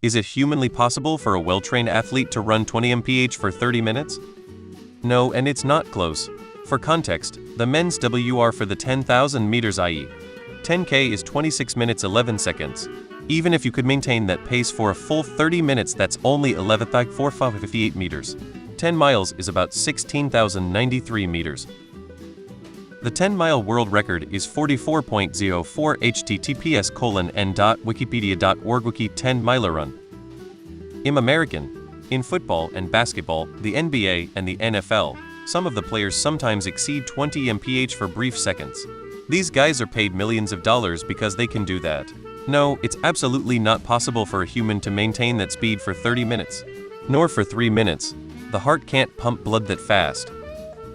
Is it humanly possible for a well-trained athlete to run 20 mph for 30 minutes? No, and it's not close. For context, the men's WR for the 10,000 meters i.e. 10K is 26 minutes 11 seconds. Even if you could maintain that pace for a full 30 minutes, that's only 11,458 meters. 10 miles is about 16,093 meters. The 10-mile world record is 44.04 https://n.wikipedia.org wiki 10-miler run. In American, in football and basketball, the NBA and the NFL, some of the players sometimes exceed 20 mph for brief seconds. These guys are paid millions of dollars because they can do that. No, it's absolutely not possible for a human to maintain that speed for 30 minutes. Nor for 3 minutes. The heart can't pump blood that fast.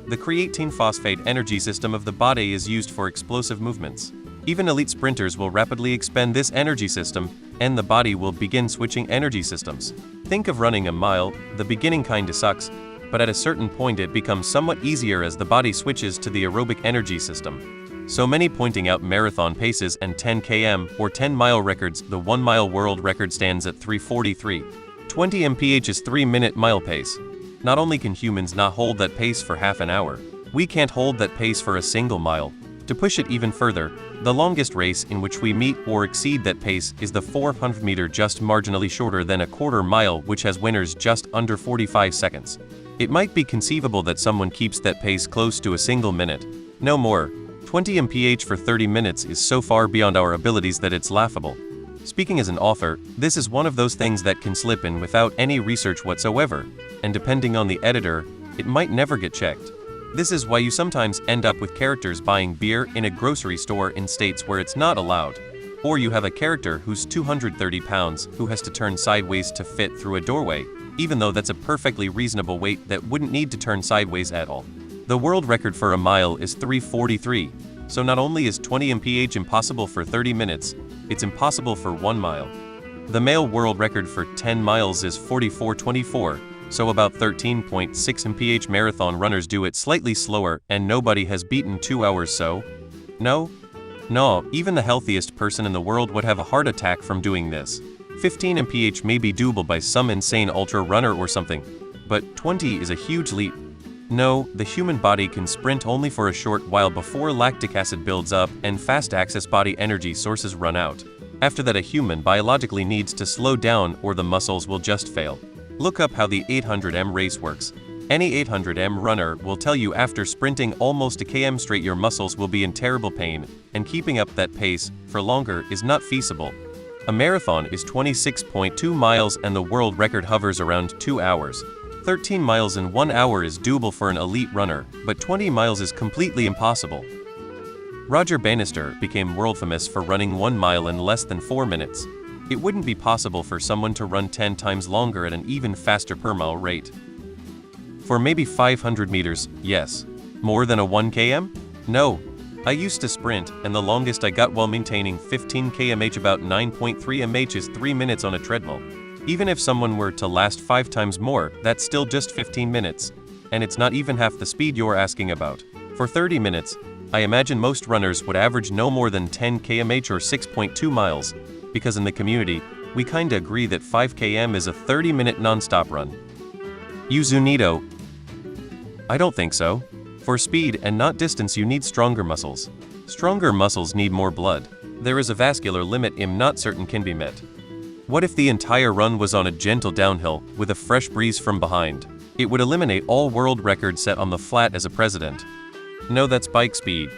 The creatine phosphate energy system of the body is used for explosive movements. Even elite sprinters will rapidly expend this energy system, and the body will begin switching energy systems. Think of running a mile. The beginning kinda sucks, but at a certain point it becomes somewhat easier as the body switches to the aerobic energy system. So many pointing out marathon paces and 10 km or 10-mile records. The 1-mile world record stands at 3:43. 20 mph is 3-minute mile pace. Not only can humans not hold that pace for half an hour, we can't hold that pace for a single mile. To push it even further, the longest race in which we meet or exceed that pace is the 400 meter, just marginally shorter than a quarter mile, which has winners just under 45 seconds. It might be conceivable that someone keeps that pace close to a single minute. No more. 20 mph for 30 minutes is so far beyond our abilities that it's laughable. Speaking as an author, this is one of those things that can slip in without any research whatsoever, and depending on the editor, it might never get checked. This is why you sometimes end up with characters buying beer in a grocery store in states where it's not allowed. Or you have a character who's 230 pounds who has to turn sideways to fit through a doorway, even though that's a perfectly reasonable weight that wouldn't need to turn sideways at all. The world record for a mile is 3:43, so not only is 20 mph impossible for 30 minutes, it's impossible for 1 mile. The male world record for 10 miles is 44:24, so about 13.6 mph. Marathon runners do it slightly slower, and nobody has beaten 2 hours. So? No, even the healthiest person in the world would have a heart attack from doing this. 15 mph may be doable by some insane ultra runner or something, but 20 is a huge leap. No, the human body can sprint only for a short while before lactic acid builds up and fast-access body energy sources run out. After that, a human biologically needs to slow down or the muscles will just fail. Look up how the 800m race works. Any 800m runner will tell you after sprinting almost a km straight your muscles will be in terrible pain, and keeping up that pace for longer is not feasible. A marathon is 26.2 miles and the world record hovers around 2 hours. 13 miles in 1 hour is doable for an elite runner, but 20 miles is completely impossible. Roger Bannister became world famous for running 1 mile in less than 4 minutes. It wouldn't be possible for someone to run 10 times longer at an even faster per mile rate. For maybe 500 meters, yes. More than a 1 km? No. I used to sprint, and the longest I got while maintaining 15 km, about 9.3 mph, is 3 minutes on a treadmill. Even if someone were to last 5 times more, that's still just 15 minutes. And it's not even half the speed you're asking about. For 30 minutes, I imagine most runners would average no more than 10 km or 6.2 miles, because in the community, we kinda agree that 5 km is a 30-minute non-stop run. Zunito. I don't think so. For speed and not distance you need stronger muscles. Stronger muscles need more blood. There is a vascular limit I'm not certain can be met. What if the entire run was on a gentle downhill, with a fresh breeze from behind? It would eliminate all world records set on the flat as a precedent. No, that's bike speed.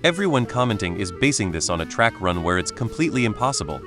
Everyone commenting is basing this on a track run where it's completely impossible.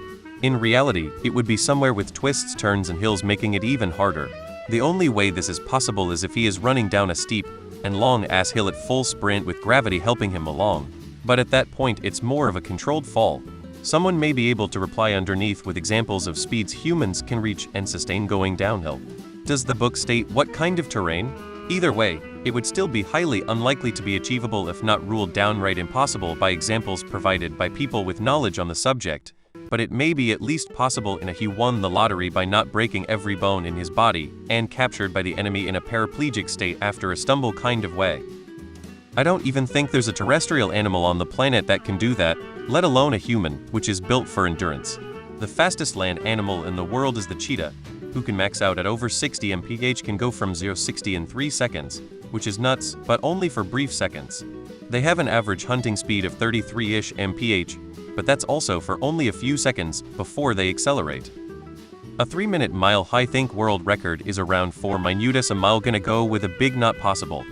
In reality, it would be somewhere with twists, turns, and hills, making it even harder. The only way this is possible is if he is running down a steep and long-ass hill at full sprint with gravity helping him along. But at that point, it's more of a controlled fall. Someone may be able to reply underneath with examples of speeds humans can reach and sustain going downhill. Does the book state what kind of terrain? Either way, it would still be highly unlikely to be achievable, if not ruled downright impossible by examples provided by people with knowledge on the subject. But it may be at least possible in a he won the lottery by not breaking every bone in his body and captured by the enemy in a paraplegic state after a stumble kind of way. I don't even think there's a terrestrial animal on the planet that can do that, let alone a human, which is built for endurance. The fastest land animal in the world is the cheetah, who can max out at over 60 mph, can go from 0-60 in 3 seconds, which is nuts, but only for brief seconds. They have an average hunting speed of 33-ish mph, but that's also for only a few seconds before they accelerate. A 3-minute mile high think world record is around 4 minutes a mile. Gonna go with a big not possible.